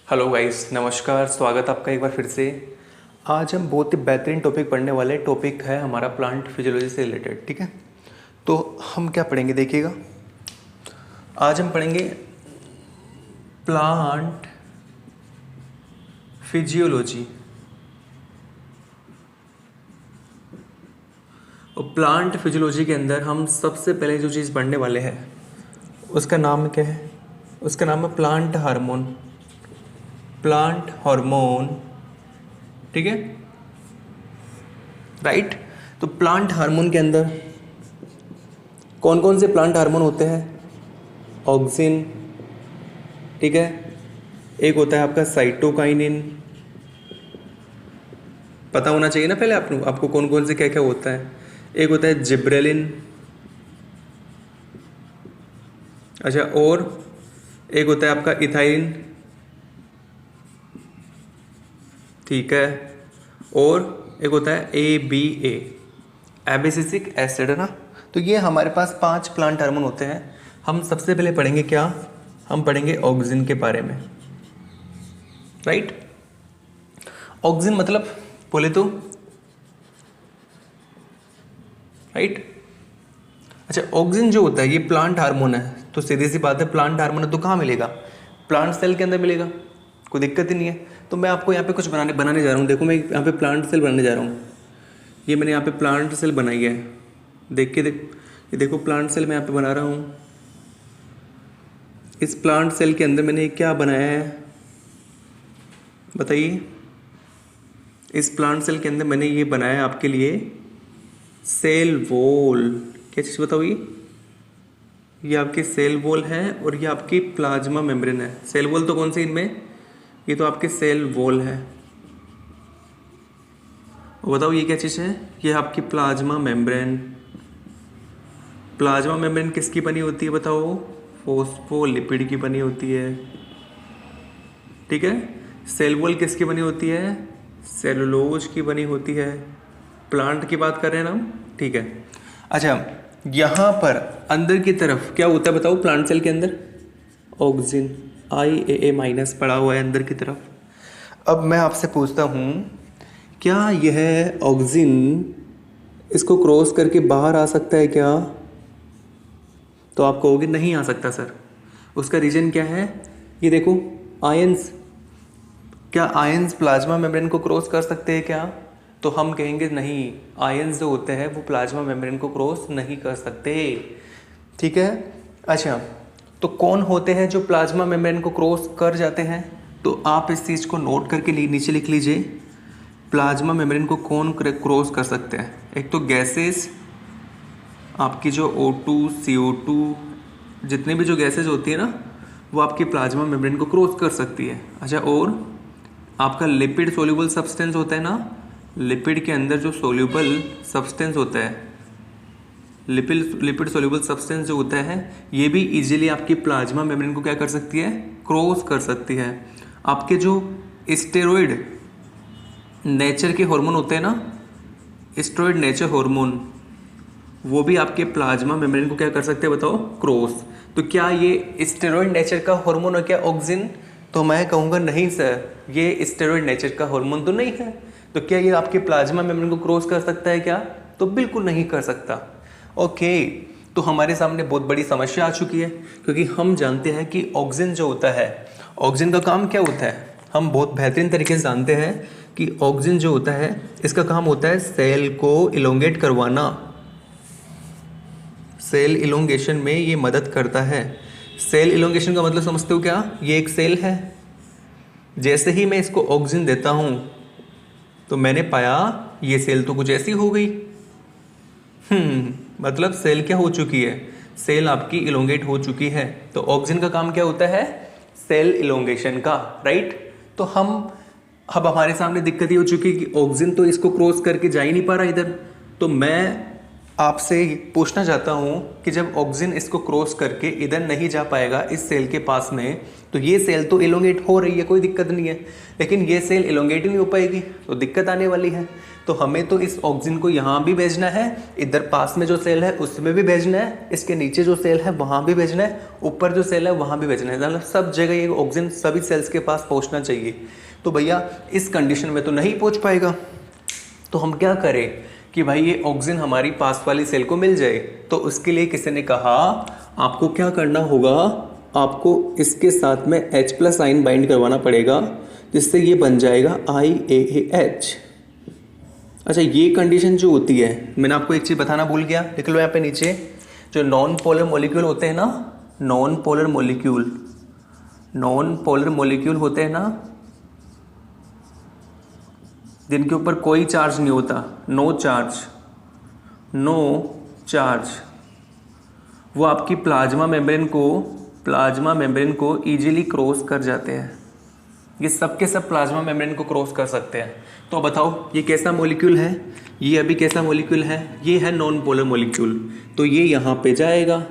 Hello guys, नमस्कार। स्वागत आपका एक बार फिर से। आज हम बहुत ही बेहतरीन टॉपिक पढ़ने वाले। टॉपिक है हमारा प्लांट फिजियोलॉजी से रिलेटेड। ठीक है, तो हम क्या पढ़ेंगे देखिएगा। आज हम पढ़ेंगे प्लांट फिजियोलॉजी। और प्लांट फिजियोलॉजी के अंदर हम सबसे पहले जो चीज़ पढ़ने वाले हैं उसका नाम क्या है? उसका नाम है प्लांट हार्मोन। प्लांट हार्मोन, ठीक है, राइट। तो प्लांट हार्मोन के अंदर कौन कौन से प्लांट हार्मोन होते हैं? ऑक्सिन, ठीक है, एक होता है आपका साइटोकाइनिन। पता होना चाहिए ना पहले आपको कौन कौन से क्या क्या होता है। एक होता है जिब्रेलिन, अच्छा, और एक होता है आपका इथाइलिन, ठीक है, और एक होता है ABA, एबिसिसिक एसिड, है ना। तो ये हमारे पास 5 प्लांट हार्मोन होते हैं। हम सबसे पहले पढ़ेंगे क्या? हम पढ़ेंगे ऑक्सिन के बारे में, राइट। ऑक्सिन मतलब बोले तो, राइट। अच्छा, ऑक्सिन जो होता है ये प्लांट हार्मोन है, तो सीधी सी बात है, प्लांट हार्मोन है तो कहाँ मिलेगा? प्लांट सेल के अंदर मिलेगा, कोई दिक्कत ही नहीं है। तो मैं आपको यहाँ पे कुछ बनाने जा रहा हूँ। देखो, मैं यहाँ पे प्लांट सेल बनाने जा रहा हूँ। ये मैंने यहाँ पे प्लांट सेल बनाई है, ये देखो प्लांट सेल मैं यहाँ पे बना रहा हूँ। इस प्लांट सेल के अंदर मैंने क्या बनाया है बताइए? इस प्लांट सेल के अंदर मैंने ये बनाया है आपके लिए सेल वॉल। क्या चीज़ बताओ? ये आपकी सेल वॉल है और ये आपकी प्लाज्मा मेम्ब्रेन है। सेल वॉल तो कौन सी इनमें? ये तो आपकी सेल वॉल है। बताओ ये क्या चीज़ है? ये आपकी प्लाज्मा मेम्ब्रेन। प्लाज्मा मेम्ब्रेन किसकी बनी होती है बताओ? फॉस्फोलिपिड की बनी होती है, ठीक है। सेल वॉल किसकी बनी होती है? सेलुलोज की बनी होती है। प्लांट की बात कर रहे हैं ना हम, ठीक है। अच्छा, यहाँ पर अंदर की तरफ क्या होता है बताओ? प्लांट सेल के अंदर ऑक्सिन, IAA- पड़ा हुआ है अंदर की तरफ। अब मैं आपसे पूछता हूँ, क्या यह ऑक्सिन इसको क्रॉस करके बाहर आ सकता है क्या? तो आप कहोगे नहीं आ सकता सर। उसका रीजन क्या है? ये देखो, आयंस। क्या आयंस प्लाज्मा मेम्ब्रेन को क्रॉस कर सकते हैं क्या? तो हम कहेंगे नहीं, आयंस जो होते हैं वो प्लाज्मा मेम्ब्रेन को क्रॉस नहीं कर सकते, ठीक है। अच्छा, तो कौन होते हैं जो प्लाज्मा मेम्ब्रेन को क्रॉस कर जाते हैं? तो आप इस चीज़ को नोट करके नीचे लिख लीजिए। प्लाज्मा मेम्ब्रेन को कौन क्रॉस कर सकते हैं? एक तो गैसेस, आपकी जो O2, CO2, जितने भी जो गैसेज होती है ना, वो आपकी प्लाज्मा मेम्ब्रेन को क्रॉस कर सकती है। अच्छा, और आपका लिपिड सोल्यूबल सब्सटेंस होता है ना, लिपिड के अंदर जो सोल्यूबल सब्सटेंस होता है, लिपिड सोल्यूबल सब्सटेंस जो होता है, ये भी इजीली आपकी प्लाज्मा मेम्ब्रेन को क्या कर सकती है? क्रॉस कर सकती है। आपके जो स्टेरॉइड नेचर के हार्मोन होते हैं ना, स्टेरॉइड नेचर हार्मोन, वो भी आपके प्लाज्मा मेम्ब्रेन को क्या कर सकते हैं बताओ? क्रॉस। तो क्या ये स्टेरॉइड नेचर का हार्मोन है क्या ऑक्सिन? तो मैं कहूँगा नहीं सर, ये स्टेरॉइड नेचर का हार्मोन तो नहीं है। तो क्या ये आपके प्लाज्मा मेम्ब्रेन को क्रॉस कर सकता है क्या? तो बिल्कुल नहीं कर सकता। ओके, तो हमारे सामने बहुत बड़ी समस्या आ चुकी है, क्योंकि हम जानते हैं कि ऑक्सिन जो होता है, ऑक्सिन का काम क्या होता है? हम बहुत बेहतरीन तरीके से जानते हैं कि ऑक्सिन जो होता है इसका काम होता है सेल को इलोंगेट करवाना। सेल इलोंगेशन में ये मदद करता है। सेल इलोंगेशन का मतलब समझते हो क्या? ये एक सेल है, जैसे ही मैं इसको ऑक्सिन देता हूँ तो मैंने पाया ये सेल तो कुछ ऐसी हो गई। मतलब सेल क्या हो चुकी है? सेल आपकी इलोंगेट हो चुकी है। तो ऑक्सिन का काम क्या होता है? सेल इलोंगेशन का, राइट। तो अब हमारे सामने दिक्कत ये हो चुकी है कि ऑक्सिन तो इसको क्रॉस करके जा ही नहीं पा रहा इधर। तो मैं आपसे पूछना चाहता हूँ कि जब ऑक्सीजन इसको क्रॉस करके इधर नहीं जा पाएगा इस सेल के पास में, तो ये सेल तो इलोंगेट हो रही है, कोई दिक्कत नहीं है, लेकिन ये सेल इलोंगेट ही नहीं हो पाएगी तो दिक्कत आने वाली है। तो हमें तो इस ऑक्सीजन को यहाँ भी भेजना है, इधर पास में जो सेल है उसमें भी भेजना है, इसके नीचे जो सेल है वहाँ भी भेजना है, ऊपर जो सेल है वहाँ भी भेजना है, मतलब सब जगह ये ऑक्सीजन सभी सेल्स के पास पहुँचना चाहिए। तो भैया इस कंडीशन में तो नहीं पहुँच पाएगा, तो हम क्या करें कि भाई ये ऑक्सीजन हमारी पास वाली सेल को मिल जाए। तो उसके लिए किसी ने कहा आपको क्या करना होगा, आपको इसके साथ में H+ आयन बाइंड करवाना पड़ेगा, जिससे ये बन जाएगा IAAH। अच्छा, ये कंडीशन जो होती है, मैंने आपको एक चीज़ बताना भूल गया, लिख लो यहाँ पे नीचे, जो नॉन पोलर मॉलिक्यूल होते हैं ना, नॉन पोलर मॉलिक्यूल होते हैं ना, जिनके ऊपर कोई चार्ज नहीं होता, नो चार्ज, वो आपकी प्लाज्मा मेम्ब्रेन को इजीली क्रॉस कर जाते हैं। ये सब के सब प्लाज्मा मेम्ब्रेन को क्रॉस कर सकते हैं। तो बताओ ये कैसा मॉलिक्यूल है, ये अभी कैसा मॉलिक्यूल है, ये है नॉन पोलर मॉलिक्यूल। तो ये यहाँ पे जाएगा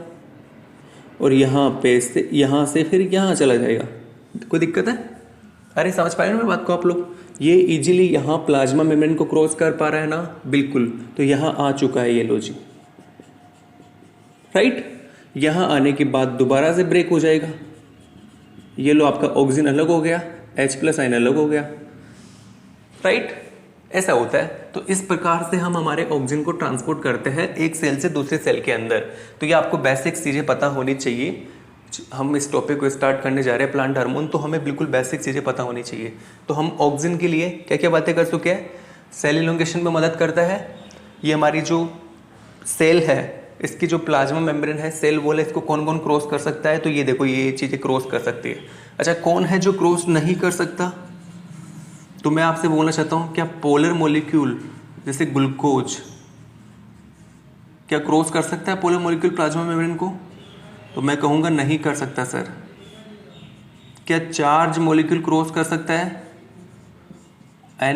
और यहाँ से फिर यहाँ चला जाएगा, कोई दिक्कत है? अरे समझ पाए ना मेरी बात को आप लोग? ये इजीली यहाँ प्लाज्मा मेम्ब्रेन को क्रॉस कर पा रहा है ना, बिल्कुल। तो यहाँ आ चुका है ये लो जी, राइट। यहाँ आने के बाद दोबारा से ब्रेक हो जाएगा, ये लो आपका ऑक्सीजन अलग हो गया, H+ आयन अलग हो गया, राइट। ऐसा होता है। तो इस प्रकार से हम हमारे ऑक्सीजन को ट्रांसपोर्ट करते हैं एक सेल से दूसरे सेल के अंदर। तो ये आपको बेसिक चीज़ें पता होनी चाहिए। हम इस टॉपिक को स्टार्ट करने जा रहे हैं प्लांट हार्मोन, तो हमें बिल्कुल बेसिक चीज़ें पता होनी चाहिए। तो हम ऑक्सीजन के लिए क्या क्या बातें कर चुके हैं? सेल इलोंगेशन में मदद करता है, ये हमारी जो सेल है इसकी जो प्लाज्मा मेम्ब्रेन है, सेल वॉल है, इसको कौन कौन क्रॉस कर सकता है? तो ये देखो ये चीज़ें क्रॉस कर सकती है। अच्छा, कौन है जो क्रॉस नहीं कर सकता? तो मैं आपसे बोलना चाहता हूँ, क्या पोलर मॉलिक्यूल जैसे ग्लूकोज क्या क्रॉस कर सकता है पोलर मॉलिक्यूल प्लाज्मा मेम्ब्रेन को? तो मैं कहूँगा नहीं कर सकता सर। क्या चार्ज मॉलिक्यूल क्रॉस कर सकता है? Na+,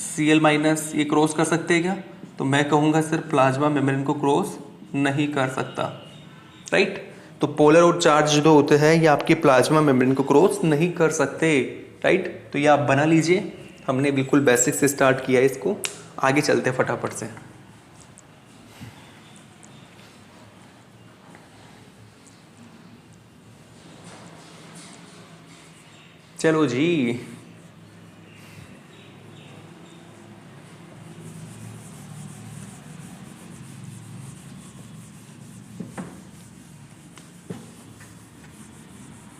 Cl- ये क्रॉस कर सकते हैं क्या? तो मैं कहूँगा सर प्लाज्मा मेम्ब्रेन को क्रॉस नहीं कर सकता, राइट। तो पोलर और चार्ज जो होते हैं ये आपके प्लाज्मा मेम्ब्रेन को क्रॉस नहीं कर सकते, राइट। तो ये आप बना लीजिए, हमने बिल्कुल बेसिक से स्टार्ट किया है इसको, आगे चलते हैं फटाफट से। चलो जी,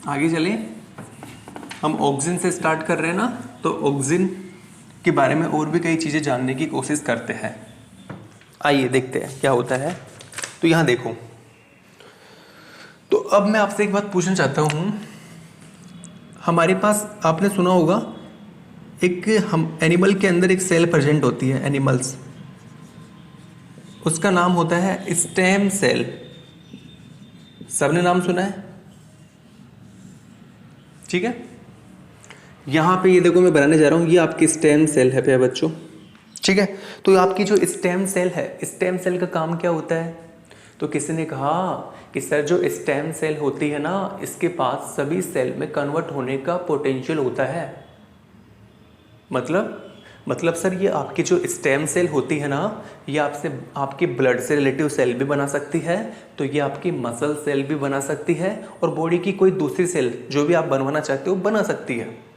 आगे चलें। हम ऑक्सीजन से स्टार्ट कर रहे हैं ना, तो ऑक्सीजन के बारे में और भी कई चीज़ें जानने की कोशिश करते हैं। आइए देखते हैं क्या होता है। तो यहाँ देखो, तो अब मैं आपसे एक बात पूछना चाहता हूँ। हमारे पास आपने सुना होगा एक हम एनिमल के अंदर एक सेल प्रेजेंट होती है, एनिमल्स, उसका नाम होता है स्टेम सेल। सबने नाम सुना है? ठीक है। यहाँ पे ये देखो मैं बनाने जा रहा हूँ, ये आपकी स्टेम सेल है प्यारे बच्चों, ठीक है। तो आपकी जो स्टेम सेल है, स्टेम सेल का काम क्या होता है? तो किसी ने कहा कि सर जो स्टेम सेल होती है ना, इसके पास सभी सेल में कन्वर्ट होने का पोटेंशियल होता है। मतलब सर ये आपकी जो स्टेम सेल होती है ना, ये आपकी ब्लड से रिलेटिव सेल भी बना सकती है, तो ये आपकी मसल सेल भी बना सकती है, और बॉडी की कोई दूसरी सेल जो भी आप बनवाना चाहते हो बना सकती है।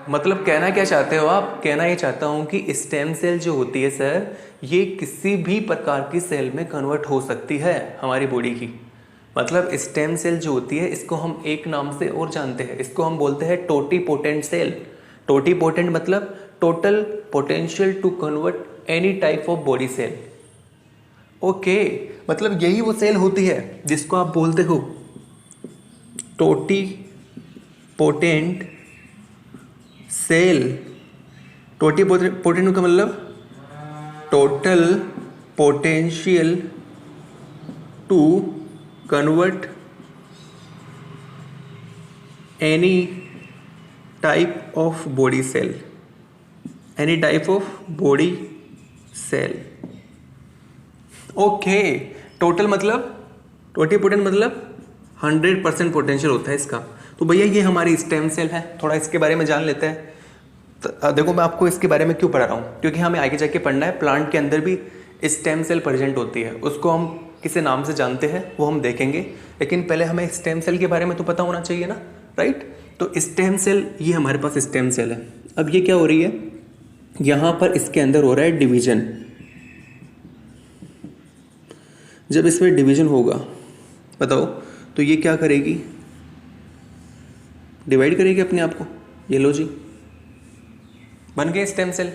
मतलब कहना क्या चाहते हो आप? कहना ये चाहता हूँ कि स्टेम सेल जो होती है सर, ये किसी भी प्रकार की सेल में कन्वर्ट हो सकती है हमारी बॉडी की। मतलब स्टेम सेल जो होती है इसको हम एक नाम से और जानते हैं, इसको हम बोलते हैं टोटीपोटेंट सेल। टोटीपोटेंट मतलब total potential to convert any type of body cell. Okay, मतलब यही वो सेल होती है जिसको आप बोलते हो टोटीपोटेंट सेल। टोटीपोटेंट का मतलब total potential to convert any type of body cell, any type of body cell, okay, total मतलब टोटिपोटेंट मतलब 100% पोटेंशियल होता है इसका। तो भैया ये हमारी स्टेम सेल है, थोड़ा इसके बारे में जान लेते हैं। तो देखो मैं आपको इसके बारे में क्यों पढ़ा रहा हूँ, क्योंकि हमें आगे जाके पढ़ना है प्लांट के अंदर भी स्टेम सेल प्रेजेंट होती है, उसको हम किसी नाम से जानते हैं वो हम देखेंगे, लेकिन पहले हमें स्टेम सेल के बारे में तो पता होना चाहिए ना, राइट। तो स्टेम सेल, ये हमारे पास स्टेम सेल है। अब ये क्या हो रही है, यहाँ पर इसके अंदर हो रहा है डिवीजन। जब इसमें डिवीजन होगा बताओ तो ये क्या करेगी, डिवाइड करेगी अपने आप को। ये लो जी, बन गए स्टेम सेल।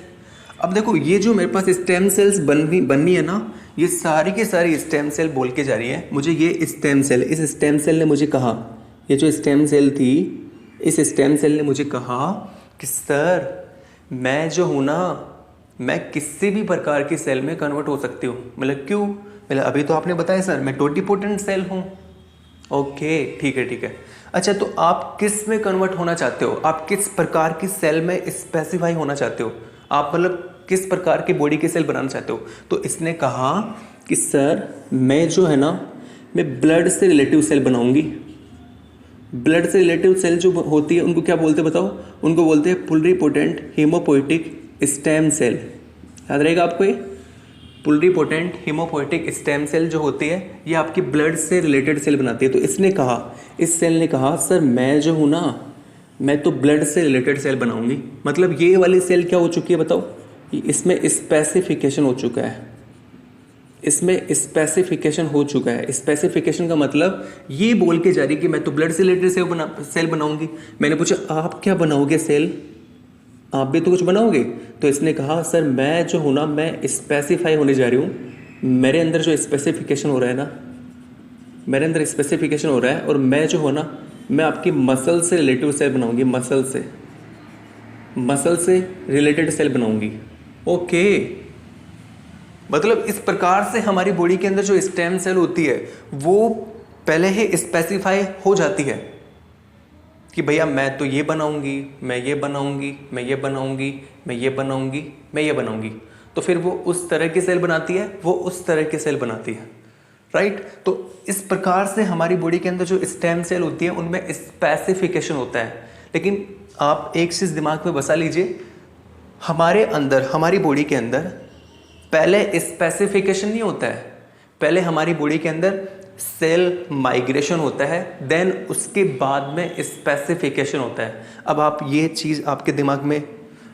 अब देखो ये जो मेरे पास स्टेम सेल्स बननी है ना, ये सारी की सारी स्टेम सेल बोल के जा रही है मुझे ये स्टेम सेल। इस स्टेम सेल ने मुझे कहा, ये जो स्टेम सेल थी, इस स्टेम सेल ने मुझे कहा कि सर मैं जो हूँ ना, मैं किसी भी प्रकार की सेल में कन्वर्ट हो सकती हूँ। मतलब क्यों, मतलब अभी तो आपने बताया सर मैं टोटिपोटेंट सेल हूँ। ओके ठीक है ठीक है। अच्छा तो आप किस में कन्वर्ट होना चाहते हो, आप किस प्रकार की सेल में स्पेसिफाई होना चाहते हो, आप मतलब किस प्रकार की बॉडी की सेल बनाना चाहते हो। तो इसने कहा कि सर मैं जो है ना, मैं ब्लड से रिलेटिव सेल बनाऊंगी। ब्लड से रिलेटिव सेल जो होती है उनको क्या बोलते हैं बताओ, उनको बोलते हैं प्लुरिपोटेंट हेमोपोइटिक स्टेम सेल। याद रहेगा आपको ये, प्लुरिपोटेंट हेमोपोइटिक स्टेम सेल जो होती है ये आपकी ब्लड से रिलेटेड सेल बनाती है। तो इसने कहा, इस सेल ने कहा सर मैं जो हूँ ना, मैं तो ब्लड से रिलेटेड सेल बनाऊंगी। मतलब ये वाली सेल क्या हो चुकी है बताओ, इसमें स्पेसिफिकेशन हो चुका है, इसमें स्पेसिफिकेशन हो चुका है। स्पेसिफिकेशन का मतलब ये बोल के जा रही कि मैं तो ब्लड से रिलेटेड सेल बनाऊंगी। मैंने पूछा आप क्या बनाओगे सेल, आप भी तो कुछ बनाओगे। तो इसने कहा सर मैं जो हूँ ना, मैं स्पेसिफाई होने जा रही हूँ, मेरे अंदर जो स्पेसिफिकेशन हो रहा है ना, मेरे अंदर स्पेसिफिकेशन हो रहा है, और मैं जो हो ना, मैं आपकी मसल से रिलेटिव सेल बनाऊंगी, मसल से रिलेटेड सेल बनाऊंगी। ओके, मतलब इस प्रकार से हमारी बॉडी के अंदर जो स्टेम सेल होती है वो पहले ही स्पेसिफाई हो जाती है कि भैया मैं तो ये बनाऊंगी, मैं ये बनाऊंगी, मैं ये बनाऊंगी, मैं ये बनाऊंगी, मैं ये बनाऊंगी। तो फिर वो उस तरह की सेल बनाती है, वो उस तरह की सेल बनाती है, राइट। तो इस प्रकार से हमारी बॉडी के अंदर जो स्टेम सेल होती है उनमें स्पेसिफिकेशन होता है। लेकिन आप एक चीज़ दिमाग में बसा लीजिए, हमारे अंदर, हमारी बॉडी के अंदर पहले स्पेसिफिकेशन नहीं होता है, पहले हमारी बॉडी के अंदर सेल माइग्रेशन होता है, देन उसके बाद में स्पेसिफिकेशन होता है। अब आप ये चीज़ आपके दिमाग में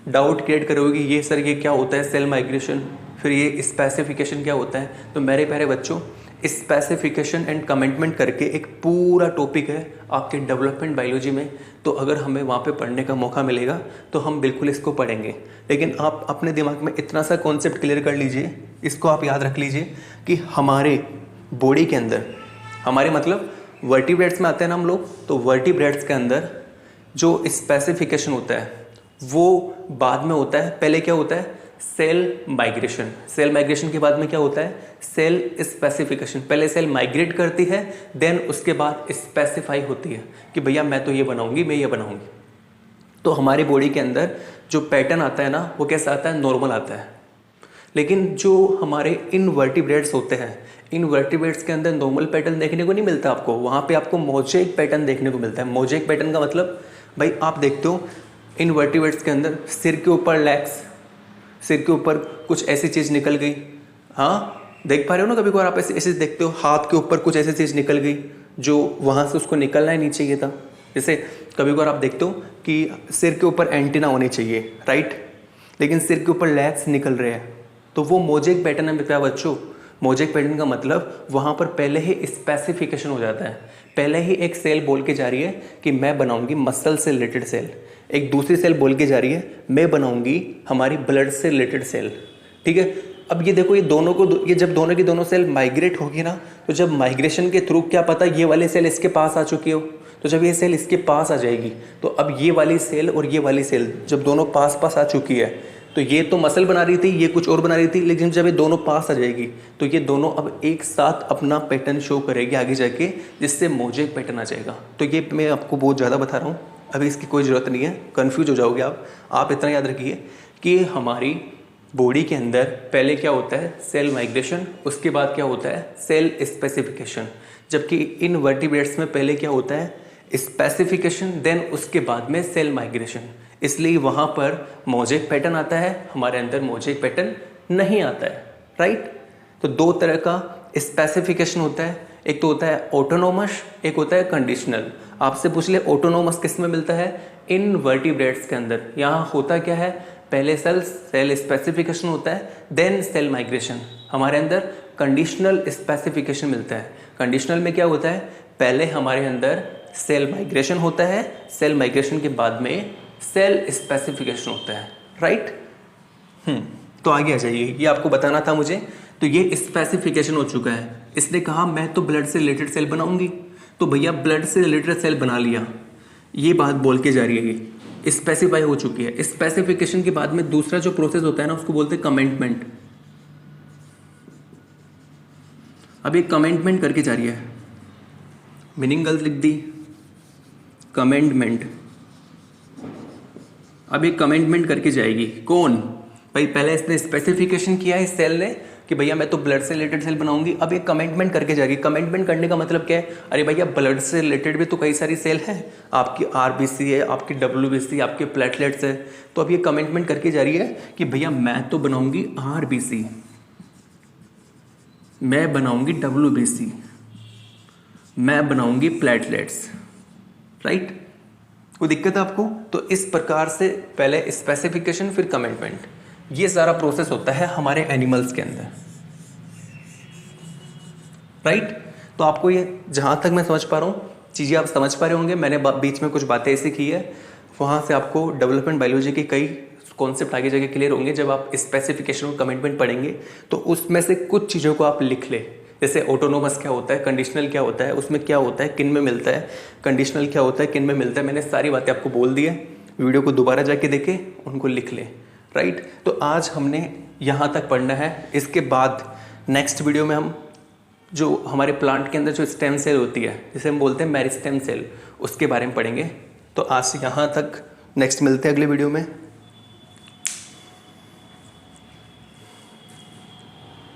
डाउट क्रिएट करोगे, ये सर ये क्या होता है सेल माइग्रेशन, फिर ये स्पेसिफिकेशन क्या होता है। तो मेरे प्यारे बच्चों, स्पेसिफिकेशन एंड कमिटमेंट करके एक पूरा टॉपिक है आपके डेवलपमेंट बायोलॉजी में। तो अगर हमें वहाँ पे पढ़ने का मौका मिलेगा तो हम बिल्कुल इसको पढ़ेंगे। लेकिन आप अपने दिमाग में इतना सा कॉन्सेप्ट क्लियर कर लीजिए, इसको आप याद रख लीजिए कि हमारे बॉडी के अंदर, हमारे मतलब वर्टिब्रेट्स में आते हैं ना हम लोग, तो वर्टिब्रेट्स के अंदर जो स्पेसिफिकेशन होता है वो बाद में होता है। पहले क्या होता है, सेल माइग्रेशन। सेल माइग्रेशन के बाद में क्या होता है, सेल स्पेसिफिकेशन। पहले सेल माइग्रेट करती है, देन उसके बाद स्पेसिफाई होती है कि भैया मैं तो ये बनाऊंगी, मैं ये बनाऊंगी। तो हमारी बॉडी के अंदर जो पैटर्न आता है ना, वो कैसा आता है, नॉर्मल आता है। लेकिन जो हमारे इनवर्टिब्रेट्स होते हैं, इनवर्टिब्रेट्स के अंदर नॉर्मल पैटर्न देखने को नहीं मिलता आपको, वहाँ पे आपको मोज़ेक पैटर्न देखने को मिलता है। मोज़ेक पैटर्न का मतलब भाई आप देखते हो इनवर्टिब्रेट्स के अंदर सिर के ऊपर लेग्स, सिर के ऊपर कुछ ऐसी चीज़ निकल गई, हाँ देख पा रहे हो ना, कभी कभार आप ऐसे ऐसे देखते हो हाथ के ऊपर कुछ ऐसी चीज़ निकल गई जो वहाँ से उसको निकलना ही नहीं चाहिए था। जैसे कभी कभार आप देखते हो कि सिर के ऊपर एंटीना होनी चाहिए, राइट, लेकिन सिर के ऊपर लेग्स निकल रहे हैं, तो वो मोज़ेक पैटर्न है क्या बच्चों। मोज़ेक पैटर्न का मतलब वहाँ पर पहले ही स्पेसिफिकेशन हो जाता है, पहले ही एक सेल बोल के जा रही है कि मैं बनाऊंगी मसल से रिलेटेड सेल, एक दूसरी सेल बोल के जा रही है मैं बनाऊंगी हमारी ब्लड से रिलेटेड सेल, ठीक है। अब ये देखो, ये दोनों को, ये जब दोनों की दोनों सेल माइग्रेट होगी ना, तो जब माइग्रेशन के थ्रू क्या पता ये वाली सेल इसके पास आ चुकी हो, तो जब ये सेल इसके पास आ जाएगी तो अब ये वाली सेल और ये वाली सेल जब दोनों पास पास आ चुकी है, तो ये तो मसल बना रही थी, ये कुछ और बना रही थी, लेकिन जब ये दोनों पास आ जाएगी तो ये दोनों अब एक साथ अपना पैटर्न शो करेगी आगे जाके, जिससे मोज़ेक पैटर्न आ जाएगा। तो ये मैं आपको बहुत ज़्यादा बता रहा हूँ, अभी इसकी कोई ज़रूरत नहीं है, कन्फ्यूज हो जाओगे आप इतना याद रखिए कि हमारी बॉडी के अंदर पहले क्या होता है, सेल माइग्रेशन, उसके बाद क्या होता है, सेल स्पेसिफिकेशन। जबकि इन वर्टिब्रेट्स में पहले क्या होता है, स्पेसिफिकेशन, देन उसके बाद में सेल माइग्रेशन। इसलिए वहाँ पर मोज़ेक पैटर्न आता है, हमारे अंदर मोज़ेक पैटर्न नहीं आता है, राइट। तो दो तरह का स्पेसिफिकेशन होता है, एक तो होता है ऑटोनोमस, एक होता है कंडीशनल। आपसे पूछ ले ऑटोनोमस किस में मिलता है, इन वर्टिब्रेट्स के अंदर। यहाँ होता क्या है, पहले सेल स्पेसिफिकेशन होता है, देन सेल माइग्रेशन। हमारे अंदर कंडीशनल स्पेसिफिकेशन मिलता है। कंडीशनल में क्या होता है, पहले हमारे अंदर सेल माइग्रेशन होता है, सेल माइग्रेशन के बाद में सेल स्पेसिफिकेशन होता है, राइट। तो आगे आ जाइए, ये आपको बताना था मुझे। तो ये स्पेसिफिकेशन हो चुका है। इसने कहा मैं तो ब्लड से रिलेटेड सेल बनाऊंगी, तो भैया ब्लड से रिलेटेड सेल बना लिया, ये बात बोल के जा रही है, ये स्पेसिफाई हो चुकी है। स्पेसिफिकेशन के बाद में दूसरा जो प्रोसेस होता है ना, उसको बोलते हैं कमेंटमेंट। अब ये कमेंटमेंट करके जा रही है, मीनिंग गलत लिख दी, कमेंटमेंट। अब ये कमेंटमेंट करके जाएगी, कौन भाई, पहले इसने स्पेसिफिकेशन किया है इस सेल ने कि भैया मैं तो ब्लड से रिलेटेड सेल बनाऊंगी, अब ये कमेंटमेंट करके जा रही है। कमेंटमेंट करने का मतलब क्या है, अरे भैया ब्लड से रिलेटेड भी तो कई सारी सेल हैं, आपकी आरबीसी है, आपकी डब्ल्यूबीसी, आपके प्लेटलेट्स है। तो अब ये कमेंटमेंट करके जा रही है कि भैया मैं तो बनाऊंगी आरबीसी, मैं बनाऊंगी डब्ल्यूबीसी, मैं बनाऊंगी प्लेटलेट्स, राइट। कोई दिक्कत है आपको? तो इस प्रकार से पहले स्पेसिफिकेशन फिर कमेंटमेंट, ये सारा प्रोसेस होता है हमारे एनिमल्स के अंदर, राइट। तो आपको ये, जहां तक मैं समझ पा रहा हूँ, चीज़ें आप समझ पा रहे होंगे। मैंने बीच में कुछ बातें ऐसी की है, वहाँ से आपको डेवलपमेंट बायोलॉजी के कई कॉन्सेप्ट आगे जाके क्लियर होंगे। जब आप स्पेसिफिकेशन और कमेंटमेंट पढ़ेंगे तो उसमें से कुछ चीज़ों को आप लिख ले, जैसे ऑटोनोमस क्या होता है, कंडीशनल क्या होता है, उसमें क्या होता है, किन में मिलता है, कंडीशनल क्या होता है, किन में मिलता है। मैंने सारी बातें आपको बोल दी है, वीडियो को दोबारा जाके देखे, उनको लिख ले, राइट। तो आज हमने यहाँ तक पढ़ना है। इसके बाद नेक्स्ट वीडियो में हम जो हमारे प्लांट के अंदर जो स्टेम सेल होती है, जिसे हम बोलते हैं मेरिस्टेम सेल, उसके बारे में पढ़ेंगे। तो आज यहाँ तक, नेक्स्ट मिलते हैं अगले वीडियो में।